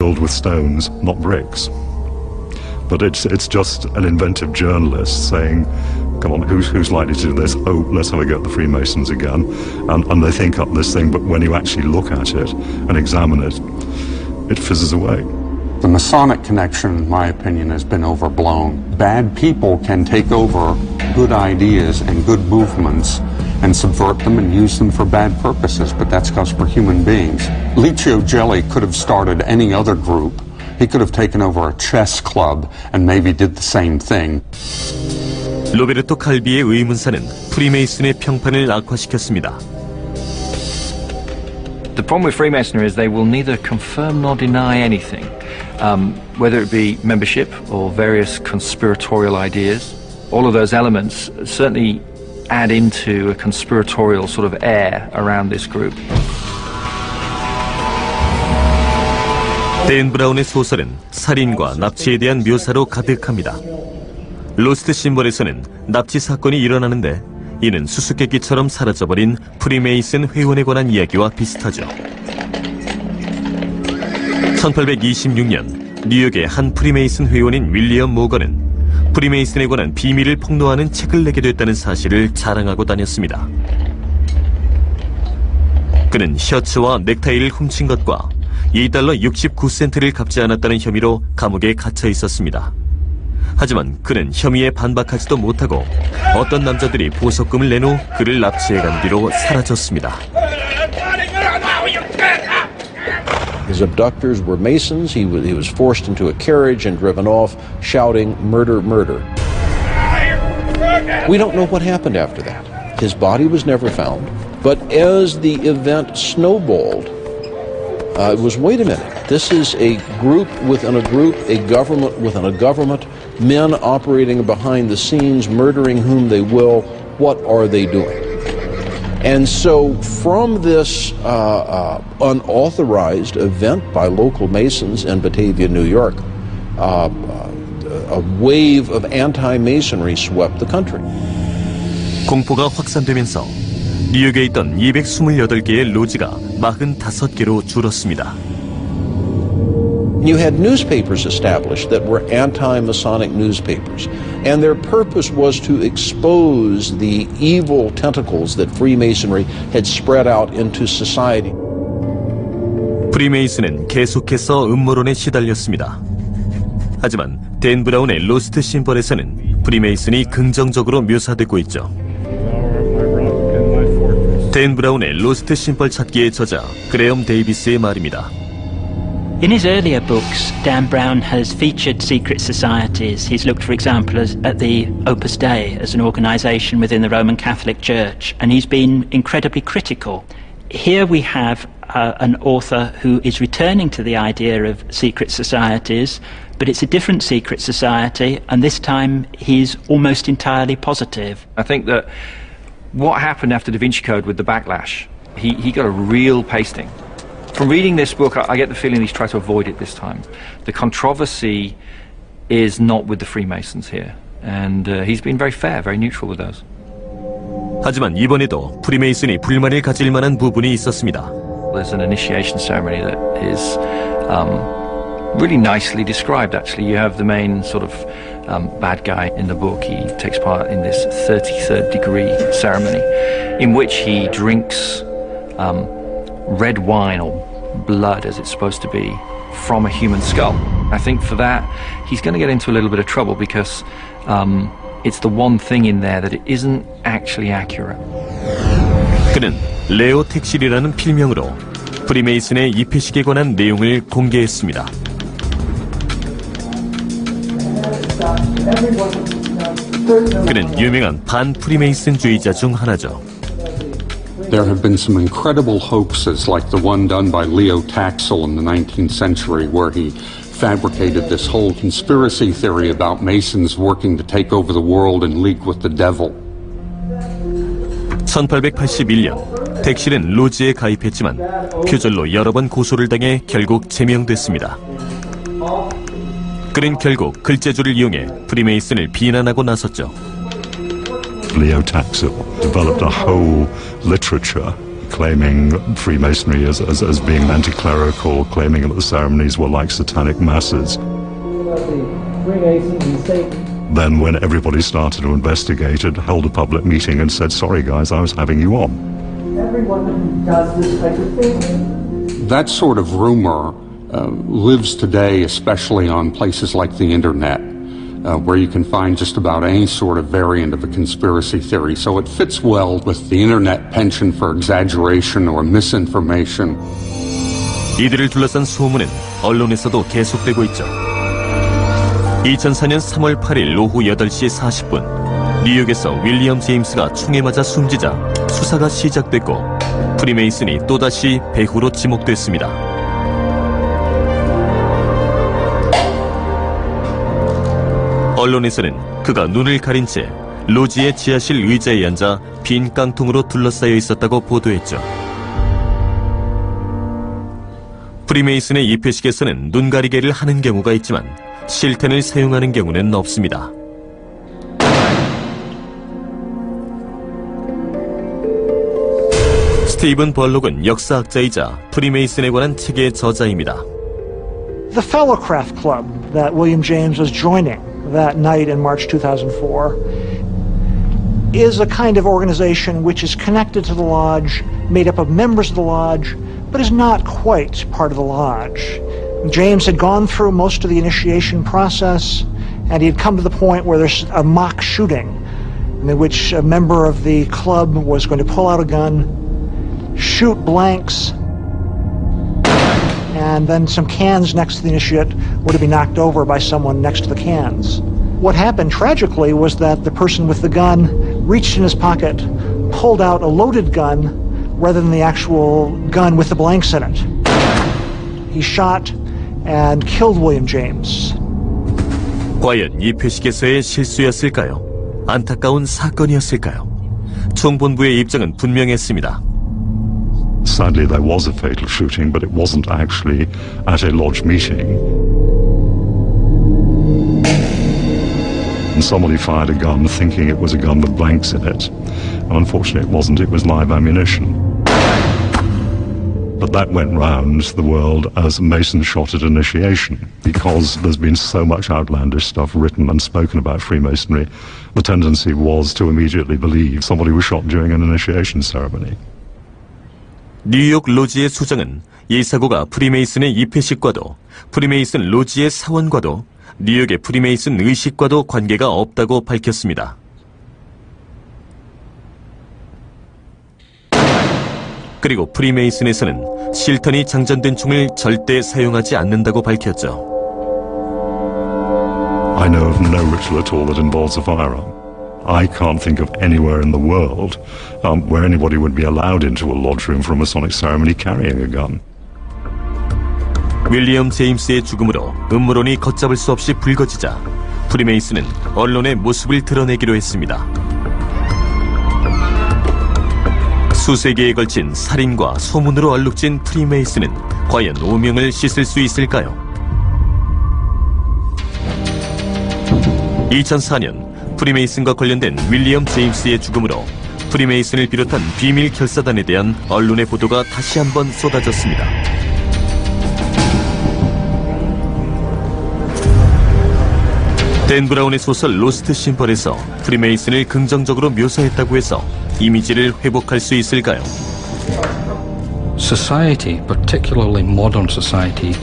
built with stones, not bricks. But it's just an inventive journalist saying, come on, who's likely to do this? Oh, let's have a go at the Freemasons again. And they think up this thing, but when you actually look at it and examine it, it fizzes away. The Masonic connection, in my opinion, has been overblown. Bad people can take over good ideas and good movements and subvert them and use them for bad purposes, but that's because we're human beings. Licio Gelli could have started any other group. He could have taken over a chess club and maybe did the same thing. 로베르토 칼비의 의문사는 프리메이슨의 평판을 악화시켰습니다. The problem with Freemasonry is they will neither confirm nor deny anything, whether it be membership or various conspiratorial ideas. All of those elements certainly add into a conspiratorial sort of air around this group. 댄 브라운의 소설은 살인과 납치에 대한 묘사로 가득합니다. 로스트 심벌에서는 납치 사건이 일어나는데 이는 수수께끼처럼 사라져버린 프리메이슨 회원에 관한 이야기와 비슷하죠. 1826년 뉴욕의 한 프리메이슨 회원인 윌리엄 모건은 프리메이슨에 관한 비밀을 폭로하는 책을 내게 됐다는 사실을 자랑하고 다녔습니다. 그는 셔츠와 넥타이를 훔친 것과 $2 69센트를 갚지 않았다는 혐의로 감옥에 갇혀 있었습니다. 하지만 그는 혐의에 반박하지도 못하고 어떤 남자들이 보석금을 낸 후 그를 납치해간 뒤로 사라졌습니다. His abductors were Masons. He was forced into a carriage and driven off, shouting, "Murder, murder." We don't know what happened after that. His body was never found. But as the event snowballed, it was, wait a minute, this is a group within a group, a government within a government, men operating behind the scenes, murdering whom they will. What are they doing? And so from this unauthorized event by local Masons in Batavia, New York, a wave of anti-Masonry swept the country. 공포가 확산되면서 뉴욕에 있던 228개의 로지가 45개로 줄었습니다. You had newspapers established that were anti-Masonic newspapers, and their purpose was to expose the evil tentacles that Freemasonry had spread out into society. 프리메이슨은 계속해서 음모론에 시달렸습니다. 하지만 댄 브라운의 로스트 심벌에서는 프리메이슨이 긍정적으로 묘사되고 있죠. 댄 브라운의 로스트 심벌 찾기의 저자 그레엄 데이비스의 말입니다. In his earlier books, Dan Brown has featured secret societies. He's looked, for example, at the Opus Dei as an organization within the Roman Catholic Church, and he's been incredibly critical. Here we have an author who is returning to the idea of secret societies, but it's a different secret society, and this time he's almost entirely positive. I think that what happened after Da Vinci Code with the backlash, he got a real pasting. From reading this book, I get the feeling he's tried to avoid it this time. The controversy is not with the Freemasons here, and he's been very fair, very neutral with those. 하지만 이번에도 프리메이슨이 불만을 가질 만한 부분이 있었습니다. There's an initiation ceremony that is really nicely described, actually. You have the main sort of bad guy in the book. He takes part in this 33rd degree ceremony in which he drinks red wine or blood, as it's supposed to be, from a human skull. I think for that he's going to get into a little bit of trouble because it's the one thing in there that it isn't actually accurate. 그는 레오 텍실이라는 필명으로 프리메이슨의 입회식에 관한 내용을 공개했습니다. 그는 유명한 반 프리메이슨주의자 중 하나죠. There have been some incredible hoaxes like the one done by Leo Taxil in the 19th century where he fabricated this whole conspiracy theory about Masons working to take over the world and league with the devil. 1881년 텍실은 로지에 가입했지만 표절로 여러 번 고소를 당해 결국 제명됐습니다. 그는 결국 글재주를 이용해 프리메이슨을 비난하고 나섰죠. Leo Taxil developed a whole literature claiming Freemasonry as being anti-clerical, claiming that the ceremonies were like satanic masses. Then when everybody started to investigate it, held a public meeting and said, sorry guys, I was having you on. Everyone who does this type of thing. That sort of rumor lives today, especially on places like the internet, where you can find just about any sort of variant of a conspiracy theory. So it fits well with the internet penchant for exaggeration or misinformation. 이들을 둘러싼 소문은 언론에서도 계속되고 있죠. 2004년 3월 8일 오후 8시 40분 뉴욕에서 윌리엄 제임스가 총에 맞아 숨지자 수사가 시작됐고 프리메이슨이 또다시 배후로 지목됐습니다. 언론에서는 그가 눈을 가린 채 로지의 지하실 의자에 앉아 빈 깡통으로 둘러싸여 있었다고 보도했죠. 프리메이슨의 입회식에서는 눈가리개를 하는 경우가 있지만 실텐을 사용하는 경우는 없습니다. 스티븐 벌록은 역사학자이자 프리메이슨에 관한 책의 저자입니다. The Fellowcraft Club that William James was joining that night in March 2004 is a kind of organization which is connected to the lodge, made up of members of the lodge, but is not quite part of the lodge. James had gone through most of the initiation process, and he had come to the point where there's a mock shooting in which a member of the club was going to pull out a gun, shoot blanks, and then some cans next to the initiate were to be knocked over by someone next to the cans. What happened tragically was that the person with the gun reached in his pocket, pulled out a loaded gun rather than the actual gun with the blanks in it. He shot and killed William James. 과연 이 회식에서의 실수였을까요? 안타까운 사건이었을까요? 총본부의 입장은 분명했습니다. Sadly, there was a fatal shooting, but it wasn't actually at a lodge meeting. And somebody fired a gun thinking it was a gun with blanks in it. And unfortunately, it wasn't. It was live ammunition. But that went round the world as Mason shot at initiation, because there's been so much outlandish stuff written and spoken about Freemasonry. The tendency was to immediately believe somebody was shot during an initiation ceremony. 뉴욕 로지의 수장은 이 사고가 프리메이슨의 입회식과도 프리메이슨 로지의 사원과도 뉴욕의 프리메이슨 의식과도 관계가 없다고 밝혔습니다. 그리고 프리메이슨에서는 실턴이 장전된 총을 절대 사용하지 않는다고 밝혔죠. I know of no ritual at all that involves a firearm. I can't think of anywhere in the world where anybody would be allowed into a lodge room for a Masonic ceremony carrying a gun. 윌리엄 제임스의 죽음으로 음모론이 걷잡을 수 없이 불거지자 프리메이슨은 언론의 모습을 드러내기로 했습니다. 수세기에 걸친 살인과 소문으로 얼룩진 프리메이슨은 과연 오명을 씻을 수 있을까요? 2004년 프리메이슨과 관련된 윌리엄 제임스의 죽음으로 프리메이슨을 비롯한 비밀 결사단에 대한 언론의 보도가 다시 한번 쏟아졌습니다. 댄 브라운의 소설 로스트 심벌에서 프리메이슨을 긍정적으로 묘사했다고 해서 이미지를 회복할 수 있을까요? Society, particularly modern society,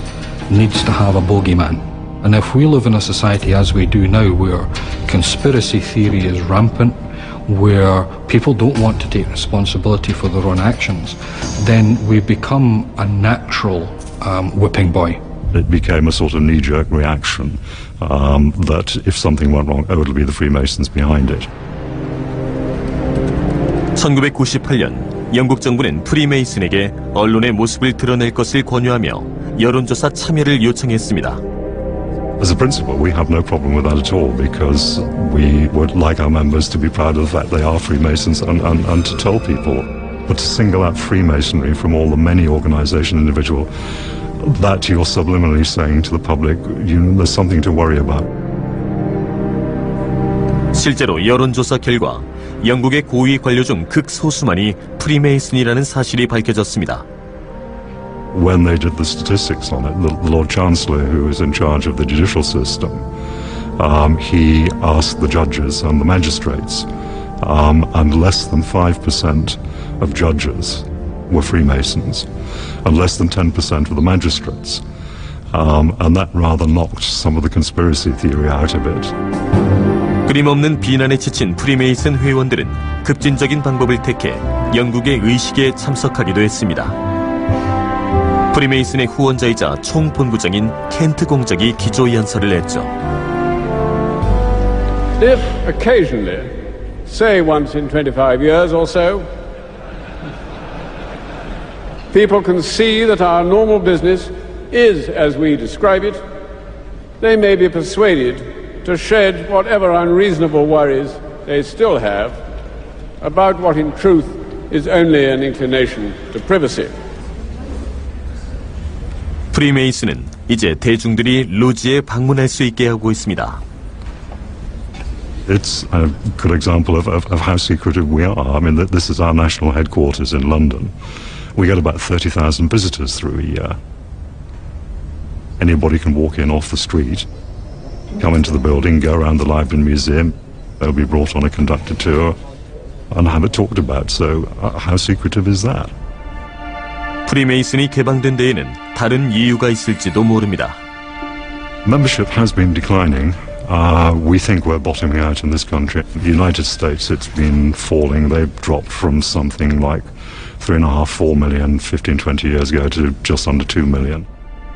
needs to have a bogeyman. And if we live in a society as we do now, where conspiracy theory is rampant, where people don't want to take responsibility for their own actions, then we become a natural whipping boy. It became a sort of knee-jerk reaction that if something went wrong, oh, it'll be the Freemasons behind it. 1998년 영국 정부는 프리메이슨에게 언론의 모습을 드러낼 것을 권유하며 여론조사 참여를 요청했습니다. As a principle, we have no problem with that at all, because we would like our members to be proud of the fact they are Freemasons and to tell people. But to single out Freemasonry from all the many organization individual, that you're subliminally saying to the public, there's something to worry about. 실제로 여론조사 결과 영국의 고위 관료 중 극소수만이 프리메이슨이라는 사실이 밝혀졌습니다. When they did the statistics on it, the Lord Chancellor, who was in charge of the judicial system, he asked the judges and the magistrates, and less than 5% of judges were Freemasons, and less than 10% of the magistrates. And that rather knocked some of the conspiracy theory out of it. 끊임없는 비난에 지친 프리메이슨 회원들은 급진적인 방법을 택해 영국의 의식에 참석하기도 했습니다. 프리메이슨의 후원자이자 총본부장인 켄트 공작이 기조연설을 했죠. If occasionally, say once in 25 years or so, people can see that our normal business is as we describe it, they may be persuaded to shed whatever unreasonable worries they still have about what in truth is only an inclination to privacy. 프리메이슨은 이제 대중들이 로지에 방문할 수 있게 하고 있습니다. It's a good example of how secretive we are. I mean, this is our national headquarters in London. We get about 30,000 visitors through a year. Anybody can walk in off the street, come into the building, go around the Library and Museum. They'll be brought on a conducted tour and have it talked about. So how secretive is that? 프리메이슨이 개방된 데에는 다른 이유가 있을지도 모릅니다. Membership has been declining. We think we're bottoming out in this country. In the United States, it's been falling. They've dropped from something like 3.5, 4 million 15, 20 years ago to just under 2 million.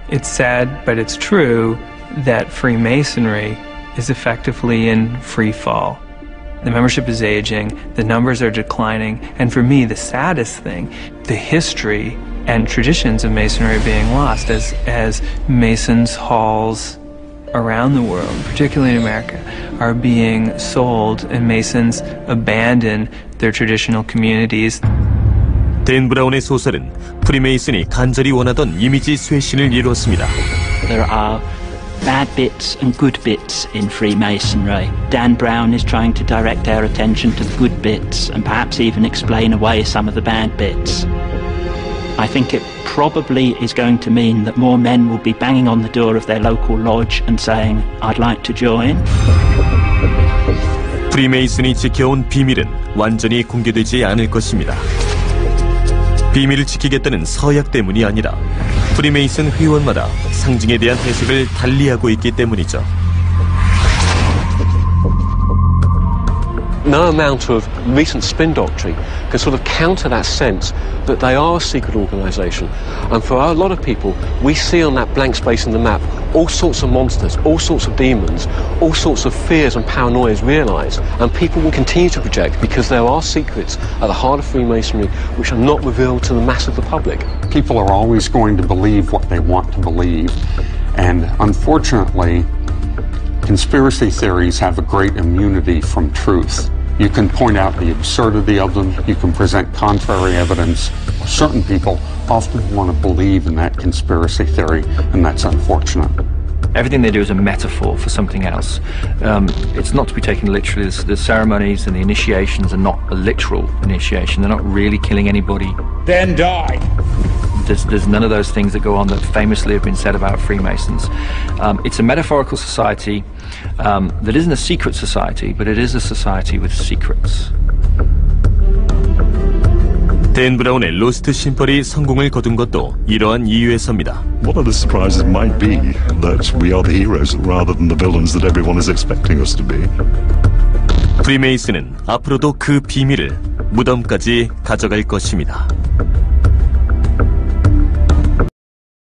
It's sad, but it's true that Freemasonry is effectively in free fall. The membership is aging, the numbers are declining, and for me, the saddest thing, the history and traditions of Masonry are being lost as Masons' halls around the world, particularly in America, are being sold and Masons abandon their traditional communities. 댄 브라운의 소설은 프리메이슨이 간절히 원하던 이미지 쇄신을 이루었습니다. There are bad bits and good bits in Freemasonry. Dan Brown is trying to direct our attention to the good bits and perhaps even explain away some of the bad bits. I think it probably is going to mean that more men will be banging on the door of their local lodge and saying, I'd like to join. 프리메이슨이 지켜온 비밀은 완전히 공개되지 않을 것입니다. 비밀을 지키겠다는 서약 때문이 아니라 프리메이슨 회원마다 상징에 대한 해석을 달리하고 있기 때문이죠. No amount of recent spin doctrine can sort of counter that sense that they are a secret organisation. And for a lot of people, we see on that blank space in the map all sorts of monsters, all sorts of demons, all sorts of fears and paranoias realised. And people will continue to project because there are secrets at the heart of Freemasonry which are not revealed to the mass of the public. People are always going to believe what they want to believe. And unfortunately, conspiracy theories have a great immunity from truth. You can point out the absurdity of them, you can present contrary evidence. Certain people often want to believe in that conspiracy theory, and that's unfortunate. Everything they do is a metaphor for something else. It's not to be taken literally. The ceremonies and the initiations are not a literal initiation. They're not really killing anybody. Then die. There's none of those things that go on that famously have been said about Freemasons. It's a metaphorical society that isn't a secret society, but it is a society with secrets. 댄 브라운의 로스트 심펄이 성공을 거둔 것도 이러한 이유에서입니다. One of the surprises might be that we are the heroes rather than the villains that everyone is expecting us to be. 프리메이슨은 앞으로도 그 비밀을 무덤까지 가져갈 것입니다.